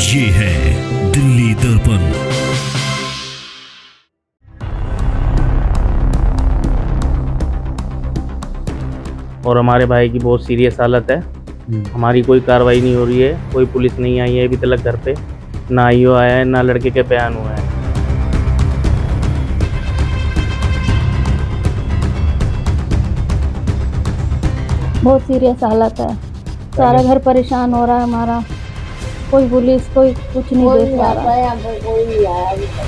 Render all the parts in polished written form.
ये है दिल्ली दर्पण। और हमारे भाई की बहुत सीरियस हालत है। हमारी कोई कार्रवाई नहीं हो रही है, कोई पुलिस नहीं आई है अभी तक घर पे, ना आईओ आया है, ना लड़के के बयान हुआ है। बहुत सीरियस हालत है, सारा घर परेशान हो रहा है हमारा। कोई पुलिस कोई कुछ नहीं देख पा रहा है, कोई नहीं आया अभी तक।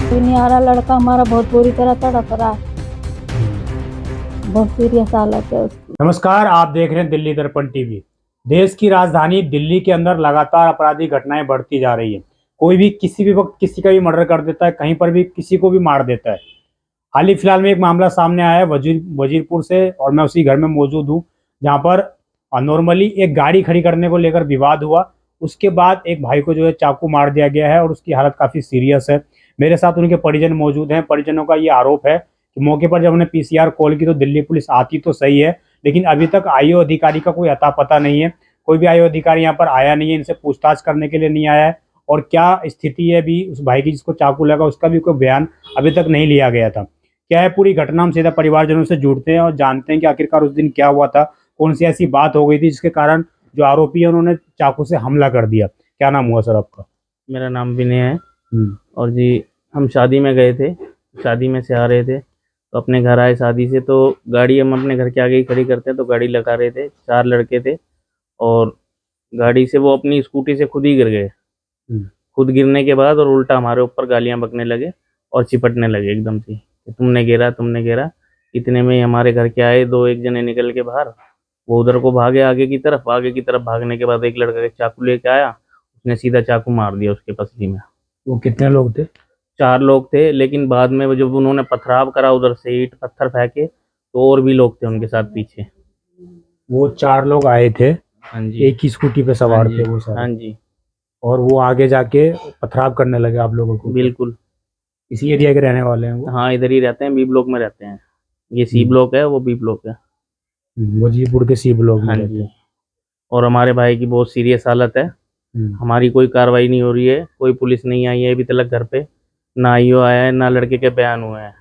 कोई नहीं आ रहा। लड़का हमारा बहुत बुरी तरह तड़प रहा है, बहुत सीरियस हालत है उसकी। नमस्कार, आप देख रहे हैं दिल्ली दर्पण टीवी। देश की राजधानी दिल्ली के अंदर लगातार आपराधिक घटनाएं बढ़ती जा रही है। कोई भी किसी भी वक्त किसी का भी मर्डर कर देता है, कहीं पर भी किसी को भी मार देता है। हाल ही फिलहाल में एक मामला सामने आया है वजीरपुर से, और मैं उसी घर में मौजूद हूँ जहाँ पर नॉर्मली एक गाड़ी खड़ी करने को लेकर विवाद हुआ। उसके बाद एक भाई को जो है चाकू मार दिया गया है और उसकी हालत काफ़ी सीरियस है। मेरे साथ उनके परिजन मौजूद हैं। परिजनों का ये आरोप है कि मौके पर जब उन्होंने पीसीआर कॉल की तो दिल्ली पुलिस आती तो सही है, लेकिन अभी तक आईओ अधिकारी का कोई अता पता नहीं है। कोई भी आईओ अधिकारी यहाँ पर आया नहीं है, इनसे पूछताछ करने के लिए नहीं आया है। और क्या स्थिति है भी उस भाई की जिसको चाकू लगा, उसका भी कोई बयान अभी तक नहीं लिया गया था। क्या है पूरी घटना, हम सीधा परिवारजनों से जुड़ते हैं और जानते हैं कि आखिरकार उस दिन क्या हुआ था, कौन सी ऐसी बात हो गई थी जिसके कारण जो आरोपी है उन्होंने चाकू से हमला कर दिया। क्या नाम हुआ सर आपका? मेरा नाम विनय है। और जी, हम शादी में गए थे, शादी में से आ रहे थे तो अपने घर आए शादी से, तो गाड़ी हम अपने घर के आगे ही खड़ी करते हैं, तो गाड़ी लगा रहे थे, 4 लड़के थे और गाड़ी से वो अपनी स्कूटी से खुद ही गिर गए। खुद गिरने के बाद और उल्टा हमारे ऊपर गालियां बकने लगे और चिपटने लगे एकदम से कि तुमने गिरा। इतने में ही हमारे घर के आए 2-1 जने निकल के बाहर, वो उधर को भागे आगे की तरफ भागने के बाद एक लड़का के चाकू लेके आया, उसने सीधा चाकू मार दिया उसके पसली में। वो कितने लोग थे? 4 लोग थे, लेकिन बाद में वो जब उन्होंने पथराव करा, उधर से ईंट पत्थर फेंके, तो और भी लोग थे उनके साथ पीछे। वो 4 लोग आए थे, हाँ जी, एक ही स्कूटी पे सवार थे वो हाँ सारे, जी, और वो आगे जाके पथराव करने लगे आप लोगों को? बिल्कुल। इसी एरिया के रहने वाले हैं वो? हाँ, इधर ही रहते हैं, बी ब्लॉक में रहते हैं। ये सी ब्लॉक है, वो बी ब्लॉक है। वजीरपुर के सी ब्लॉक में हाँ रहते जी। हैं। और हमारे भाई की बहुत सीरियस हालत है। हमारी कोई कार्रवाई नहीं हो रही है, कोई पुलिस नहीं आई है अभी तक घर पे, ना आईओ आया है, ना लड़के के बयान हुए हैं।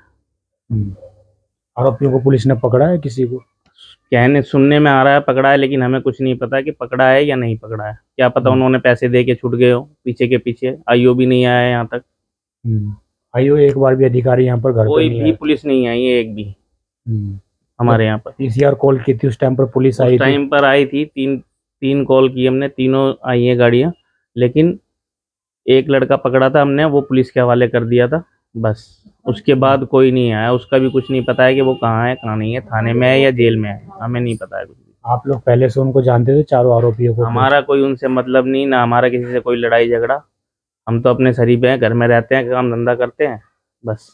आरोपियों को पुलिस ने पकड़ा है किसी को? कहने सुनने में आ रहा है पकड़ा है, लेकिन हमें कुछ नहीं पता कि पकड़ा है या नहीं पकड़ा है। क्या पता उन्होंने पैसे दे के छूट गए हो पीछे के पीछे। आईओ भी नहीं आया है यहाँ तक। आईओ एक बार भी अधिकारी यहाँ पर घर पे कोई नहीं भी आया? पुलिस नहीं आई है, एक भी हमारे यहाँ पर। पीसीआर कॉल की थी उस टाइम पर, पुलिस आई उस थी? टाइम पर आई थी, तीन कॉल की हमने, तीनों आई है गाड़ियाँ, लेकिन एक लड़का पकड़ा था हमने, वो पुलिस के हवाले कर दिया था बस। उसके बाद कोई नहीं आया, उसका भी कुछ नहीं पता है कि वो कहाँ है कहाँ नहीं है, थाने में है या जेल में है, हमें नहीं पता है कुछ भी। आप लोग पहले से उनको जानते थे, चारों आरोपियों को? हमारा कोई उनसे मतलब नहीं, ना हमारा किसी से कोई लड़ाई झगड़ा। हम तो अपने शरीफ हैं, घर में रहते हैं, काम धंधा करते हैं बस।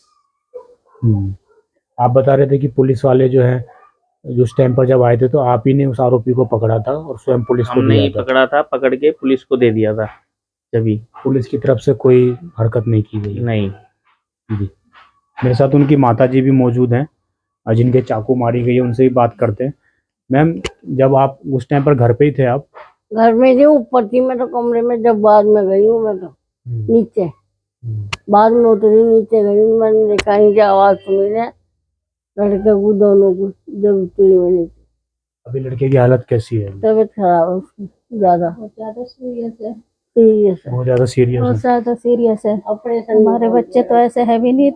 आप बता रहे थे कि पुलिस वाले जो है जो उस टाइम पर जब आए थे तो आप ही ने उस आरोपी को पकड़ा था और स्वयं पुलिस को हमने दिया ही था? पकड़ा था, पकड़ के पुलिस को दे दिया था। जभी पुलिस की तरफ से कोई हरकत नहीं की गई? नहीं। जी। मेरे साथ उनकी माता जी भी मौजूद हैं और जिनके चाकू मारी गई है, उनसे भी बात करते हैं। मैम, जब आप उस टाइम पर घर पे ही थे आप? घर में जो ऊपर थी मैं तो कमरे में, जब बाद में गई हूँ मैं तो नीचे, बाद में उतरी नीचे गई हूँ। मैंने देखा नहीं कि आवाज सुनी है लड़के को, दोनों को, जब उतरी मैं नीचे। अभी लड़के की हालत कैसी है? तबीयत खराब है उसकी, ज्यादा सीरियस है, सीरियस है, बहुत ज़्यादा सीरियस बहुत है। ज्यादा सीरियस है। ऑपरेशन। हमारे बच्चे तो ऐसे है भी नहीं,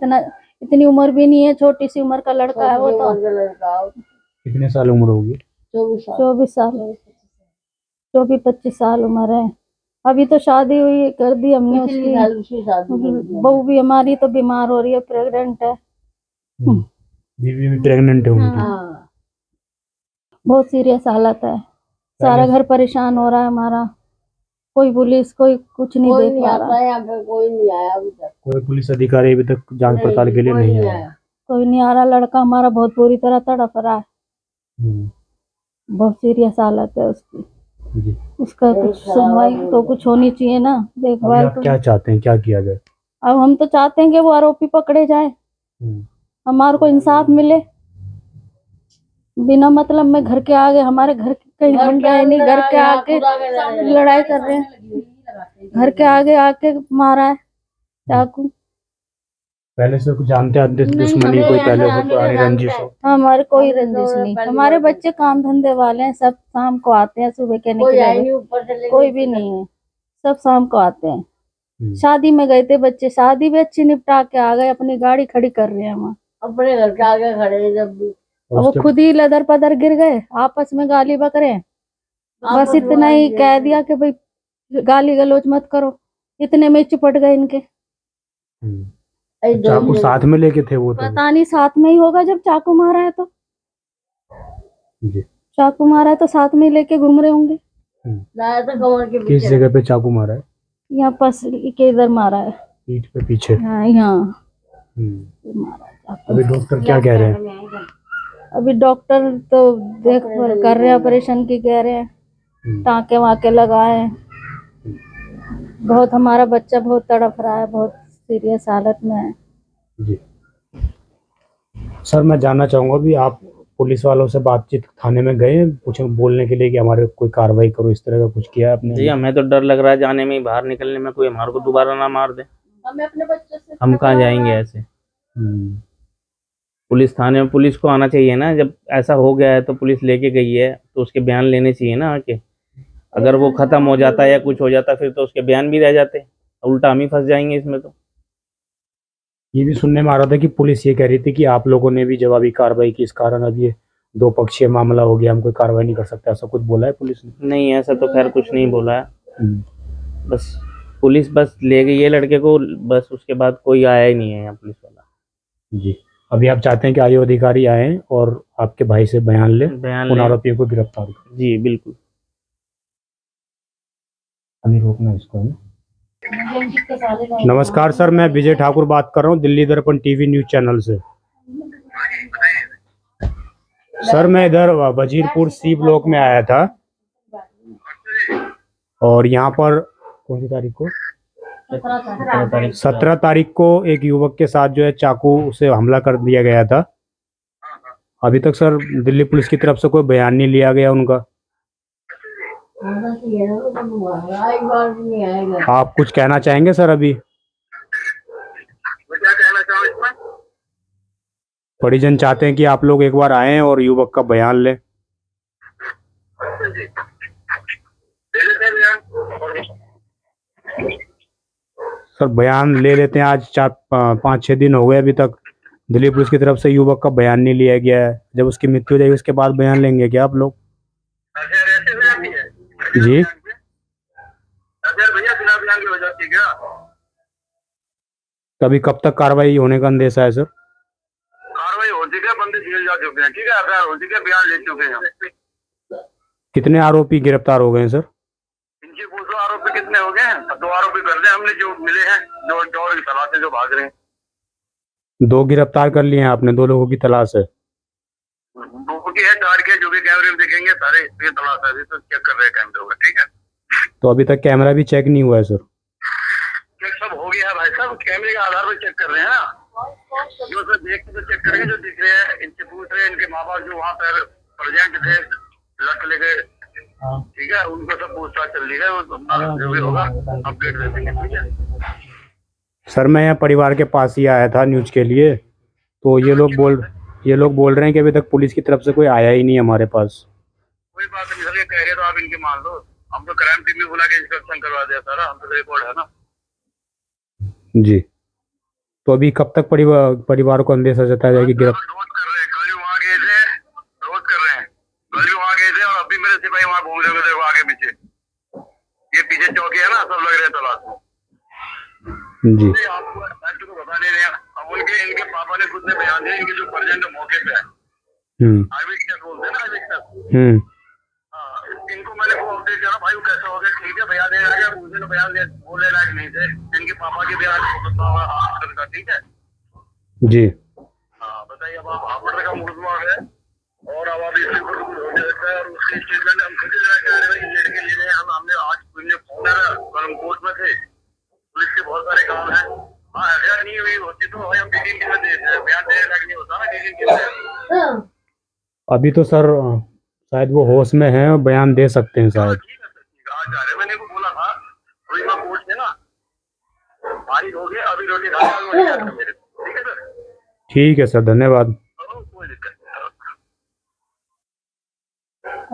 इतनी उम्र भी नहीं है, छोटी सी उम्र का लड़का है वो तो। लड़का कितने साल उम्र होगी? 24 साल। 24-25 साल उम्र है। अभी तो शादी हुई कर दी हमने उसकी। बहू भी हमारी तो बीमार हो रही है, प्रेग्नेंट है। बीवी भी प्रेग्नेंट है उनकी? हाँ। बहुत सीरियस हालत है, सारा घर परेशान हो रहा है हमारा। कोई पुलिस कोई कुछ नहीं कोई देख नहीं पा आता रहा। यहाँ पे, कोई नहीं आया अभी तक। कोई पुलिस अधिकारी अभी तक जांच पड़ताल के लिए कोई नहीं आया? कोई नहीं आ रहा। लड़का हमारा बहुत बुरी तरह तड़प रहा है, बहुत सीरियस हालत है उसकी। जी। उसका कुछ सुनवाई तो कुछ होनी चाहिए ना, अभी देखभाल आप तो। क्या चाहते हैं, क्या किया जाए? अब हम तो चाहते हैं कि वो आरोपी पकड़े जाए, हमारे को इंसाफ मिले। बिना मतलब में घर के आगे, हमारे घर के कहीं हम गए नहीं, घर के आगे लड़ाई कर रहे हैं, घर के आगे आके मारा है चाकू। पहले से कुछ जानते आते दुश्मनी कोई पहले से पुरानी रंजिश हो? हमारे कोई रंजिश नहीं, हमारे बच्चे काम धंधे वाले हैं, सब शाम को आते हैं, सुबह के निकले, कोई भी नहीं है, सब शाम को आते हैं। शादी में गए थे बच्चे, शादी भी अच्छी निपटा के आ गए, अपनी गाड़ी खड़ी कर रहे हैं वहाँ अपने घर के आगे खड़े हैं जब भी। और वो खुद ही लदर पदर गिर गए, आपस में गाली बकरे। बस इतना ही कह दिया कि भाई गाली गलौज मत करो, इतने में चिपट गए इनके। चाकू साथ में लेके थे वो? तो पता नहीं, साथ में ही होगा जब चाकू मारा है तो। जी। चाकू मारा है तो साथ में ही लेके घूम रहे होंगे। लाया था कमर के किस पीछे। जगह पे चाकू मारा है? यहाँ पास के इधर मारा है, पीठ पे पीछे। हाँ यहाँ हम्म। मारा है चाकू। अभी डॉक्टर क्या कह रहे हैं? अभी डॉक्टर तो देखभाल कर रहे हैं, ऑपरेशन की कह रहे हैं, टाँके वाके लगाए हैं। बहुत हमारा बच्चा बहुत तड़प रहा है, बहुत सीरियस हालत में है। जी सर, मैं जानना चाहूंगा भी आप पुलिस वालों से बातचीत थाने में गए कुछ बोलने के लिए कि हमारे कोई कार्रवाई करो, इस तरह का कुछ किया आपने? जी हमें तो डर लग रहा है जाने में, बाहर निकलने में, कोई हमारे को दोबारा ना मार दे। हमें अपने बच्चे से हम कहाँ जाएंगे ऐसे? पुलिस थाने में पुलिस को आना चाहिए ना, जब ऐसा हो गया है तो पुलिस लेके गई है तो उसके बयान लेने चाहिए ना आके। अगर वो खत्म हो जाता या कुछ हो जाता फिर तो उसके बयान भी रह जाते, उल्टा हम ही फंस जाएंगे इसमें। तो ये भी सुनने में आ रहा था कि पुलिस ये कह रही थी कि आप लोगों ने भी जवाबी कार्रवाई की, इस कारण अब ये दो पक्षीय मामला हो गया, हम कोई कार्रवाई नहीं कर सकते, ऐसा कुछ बोला है पुलिस ने? नहीं, ऐसा तो खैर कुछ नहीं बोला है। बस पुलिस बस ले गई है लड़के को, बस उसके बाद कोई आया ही नहीं है यहाँ पुलिस वाला। जी। अभी आप चाहते हैं कि आयु अधिकारी आए और आपके भाई से बयान ले, बयान उन ले। आरोपियों को गिरफ्तार करें? जी बिल्कुल। अभी रोकना इसको है ना? नमस्कार सर, मैं विजय ठाकुर बात कर रहा हूँ दिल्ली दर्पण टीवी न्यूज चैनल से। सर मैं इधर वजीरपुर सी ब्लॉक में आया था और यहाँ पर कौन सी तारीख को, 17 तारीख को एक युवक के साथ जो है चाकू से हमला कर दिया गया था। अभी तक सर दिल्ली पुलिस की तरफ से कोई बयान नहीं लिया गया उनका। आप कुछ कहना चाहेंगे सर? अभी परिजन चाहते हैं कि आप लोग एक बार आएं और युवक का बयान लें। सर बयान ले लेते हैं, आज 4-5-6 दिन हो गए, अभी तक दिल्ली पुलिस की तरफ से युवक का बयान नहीं लिया गया है। जब उसकी मृत्यु हो जाएगी उसके बाद बयान लेंगे क्या आप लोग? जी तभी कब तक कार्रवाई होने का अंदेशा है सर? कार्रवाई हो चुकी है, बंदे जेल जा चुके हैं, ठीक है, एफआईआर हो चुकी है, बयान ले चुके हैं। कितने आरोपी गिरफ्तार हो गए हैं सर? इनके पूछो आरोपी कितने हो गए हैं? 2 आरोपी कर दिए हमने, जो मिले हैं, जो चोर की तलाश से जो भाग रहे हैं। 2 गिरफ्तार कर लिए हैं आपने, 2 लोगों की तलाश है? 2 की है, 4 के जो भी कैमरे में दिखेंगे सारे ये तलाश है, तो चेक कर रहे हैं कैमरे में, ठीक है। तो अभी तक कैमरा भी चेक नहीं हुआ है सर? चेक सब हो गया है भाई साहब, कैमरे के आधार पर चेक कर रहे हैं ना, जो सर देख के तो चेक करेंगे, जो दिख रहे हैं इनसे पूछ रहे हैं, इनके माँ बाप जो वहाँ पर प्रेजेंट थे लट लेके, ठीक है, उनको सब पूछताछ चल रही है, वो जो भी होगा अपडेट दे देंगे, ठीक है। सर मैं यहाँ परिवार के पास ही आया था न्यूज के लिए, तो ये लोग बोल रहे हैं कि अभी तक पुलिस की तरफ से कोई आया ही नहीं हमारे पास। कोई बात नहीं सर, ये कह रहे तो आप इनके मान लो, हम तो क्राइम टीम में बुला के इंस्पेक्शन करवा दिया सारा, हम तो रिकॉर्ड है ना। जी तो अभी कब तक परिवार को अंदेशा जताया जाएगी गिरफ्तार? रोज कर रहे हैं, कल वहाँ गए थे, रोज कर रहे हैं, कल वहाँ गए थे और अभी मेरे सिपाही वहाँ घूम रहे थे आगे पीछे, ये पीछे चौकी है ना, सब लग रहे हैं तलाश में। जी आपको एक्ट को बता नहीं रहे हैं, अब इनके पापा ने खुद ने बयान दिया, इनके जो प्रेजेंट मौके पे है, आई विटनेस बोलते हैं ना, आई विटनेस, इनको मैंने वो अपडेट किया भाई वो कैसा हो गया, ठीक है बयान देने लगे, मुझे तो बयान दे बोलने लायक नहीं थे, इनके पापा के बयान हॉस्पिटल का, ठीक है जी। हाँ बताइए, अब आप हॉस्पिटल का मुकदमा है और अब अभी इसको हो जाता है और उसकी स्टेटमेंट हम खुद ही लेना चाह रहे हैं, लेट के लिए हमने आज फोन है, कल हम कोर्ट में थे, पुलिस के बहुत सारे काम है। हाँ एफआईआर नहीं हुई होती तो हम 3 दिन में बयान देने लायक नहीं होता ना, 3 दिन अभी तो सर शायद वो होश में हैं और बयान दे सकते हैं शायद। ठीक है सर, ठीक है, आज जा रहे, मैंने को बोला था अभी मैं कोर्ट से ना फारिग हो गया, अभी रोटी खा रहा हूं मेरे को। ठीक है सर, ठीक है सर, धन्यवाद। कोई दिक्कत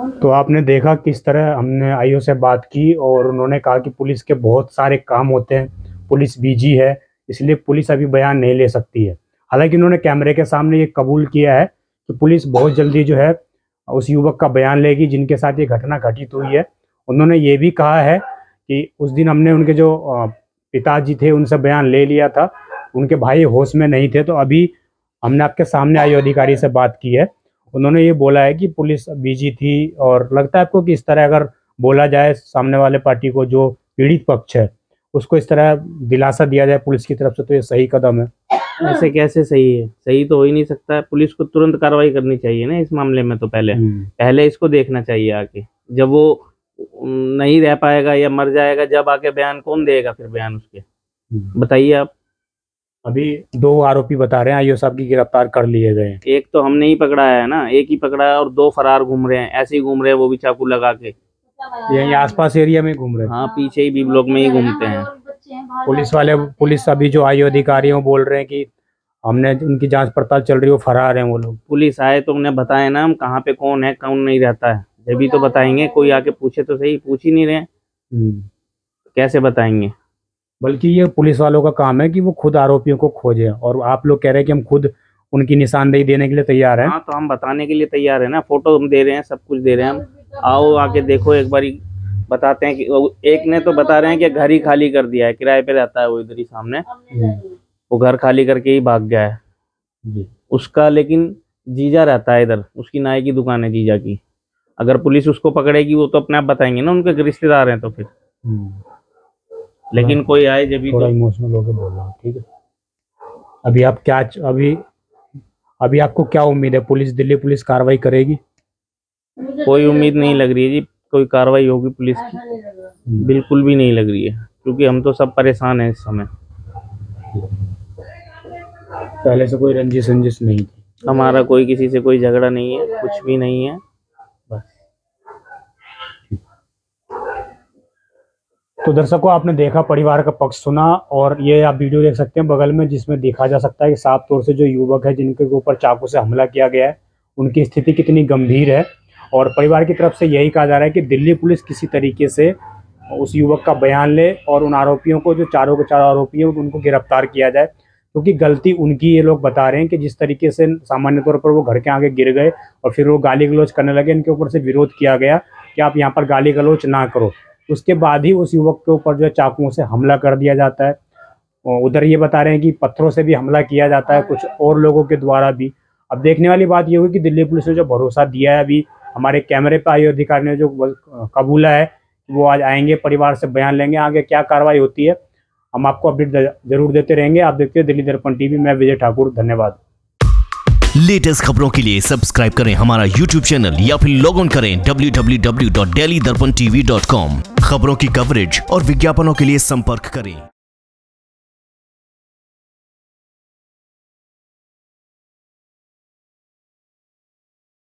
नहीं। तो आपने देखा किस तरह हमने आईओ से बात की और उन्होंने कहा कि पुलिस के बहुत सारे काम होते हैं, पुलिस बिजी है, इसलिए पुलिस अभी बयान नहीं ले सकती है। हालांकि उन्होंने कैमरे के सामने ये कबूल किया है कि पुलिस बहुत जल्दी जो है उस युवक का बयान लेगी जिनके साथ ये घटना घटित हुई है। उन्होंने ये भी कहा है कि उस दिन हमने उनके जो पिताजी थे उनसे बयान ले लिया था, उनके भाई होश में नहीं थे, तो अभी हमने आपके सामने आईओ अधिकारी से बात की है। उन्होंने ये बोला है कि पुलिस बिजी थी और लगता है आपको कि इस तरह अगर बोला जाए सामने वाले पार्टी को जो पीड़ित पक्ष है उसको इस तरह दिलासा दिया जाए पुलिस की तरफ से, तो ये सही कदम है? ऐसे कैसे सही है? सही तो हो ही नहीं सकता है। पुलिस को तुरंत कार्रवाई करनी चाहिए ना इस मामले में। तो पहले इसको देखना चाहिए आके। जब वो नहीं रह पाएगा या मर जाएगा, जब आके बयान कौन देगा फिर बयान उसके? बताइए आप। अभी 2 आरोपी बता रहे हैं आईओ साहब की गिरफ्तार कर लिए गए हैं। एक तो हमने ही पकड़ा है ना, एक ही पकड़ा है और 2 फरार घूम रहे हैं, ऐसे ही घूम रहे हैं, वो भी चाकू लगा के। यही आसपास एरिया में घूम रहे हैं। हाँ, पीछे ही बी ब्लॉक में ही घूमते हैं। पुलिस अभी जो आईओ अधिकारी हैं वो बोल रहे हैं कि हमने उनकी जांच पड़ताल चल रही है, वो फरार हैं वो लोग। पुलिस आए तो उन्हें बताए ना हम कहाँ पे कौन है कौन नहीं रहता है, जब भी तो बताएंगे। कोई आके पूछे तो सही, पूछ ही नहीं रहे, कैसे बताएंगे? बल्कि ये पुलिस वालों का काम है कि वो खुद आरोपियों को खोजे, और आप लोग कह रहे हैं कि हम खुद उनकी निशानदेही देने के लिए तैयार हैं। हाँ, तो हम बताने के लिए तैयार है ना, फोटो हम दे रहे हैं, सब कुछ दे रहे हैं हम। आओ आके देखो एक बारी, बताते हैं कि एक ने तो बता रहे हैं कि घर ही खाली कर दिया है, किराए पे रहता है वो इधर ही सामने, वो घर खाली करके ही भाग गया है उसका। लेकिन जीजा रहता है इधर, उसकी नाई की दुकान है जीजा की। अगर पुलिस उसको पकड़ेगी वो तो अपने आप बताएंगे ना, उनके रिश्तेदार हैं तो फिर। लेकिन कोई आए जब भी थोड़ा इमोशनल होकर बोल रहा हूँ, ठीक है। अभी आप क्या अभी आपको क्या उम्मीद है, दिल्ली पुलिस कार्रवाई करेगी? कोई उम्मीद नहीं लग रही है जी, कोई कार्रवाई होगी पुलिस की, बिल्कुल भी नहीं लग रही है, क्योंकि हम तो सब परेशान हैं इस समय। पहले से कोई रंजिश नहीं थी? हमारा कोई किसी से कोई झगड़ा नहीं है, कुछ भी नहीं है, बस। तो दर्शकों, आपने देखा, परिवार का पक्ष सुना, और ये आप वीडियो देख सकते हैं बगल में, जिसमें देखा जा सकता है कि साफ तौर से जो युवक है जिनके ऊपर चाकू से हमला किया गया है उनकी स्थिति कितनी गंभीर है। और परिवार की तरफ से यही कहा जा रहा है कि दिल्ली पुलिस किसी तरीके से उस युवक का बयान ले और उन आरोपियों को, जो चारों के चारों आरोपी हैं, उनको गिरफ्तार किया जाए, क्योंकि गलती उनकी ये लोग बता रहे हैं कि जिस तरीके से सामान्य तौर पर वो घर के आगे गिर गए और फिर वो गाली गलौज करने लगे, इनके ऊपर से विरोध किया गया कि आप यहाँ पर गाली गलौज ना करो। उसके बाद ही उस युवक के ऊपर जो है चाकुओं से हमला कर दिया जाता है। उधर ये बता रहे हैं कि पत्थरों से भी हमला किया जाता है कुछ और लोगों के द्वारा भी। अब देखने वाली बात ये होगी कि दिल्ली पुलिस ने जो भरोसा दिया है, अभी हमारे कैमरे पर आईओ अधिकारी ने जो कबूला है, वो आज आएंगे, परिवार से बयान लेंगे, आगे क्या कार्रवाई होती है हम आपको अपडेट जरूर देते रहेंगे। आप देखते हैं दिल्ली दर्पण टीवी, मैं विजय ठाकुर, धन्यवाद। लेटेस्ट खबरों के लिए सब्सक्राइब करें हमारा YouTube चैनल या फिर लॉग ऑन करें www.delhidarpantv.com। खबरों की कवरेज और विज्ञापनों के लिए संपर्क करें।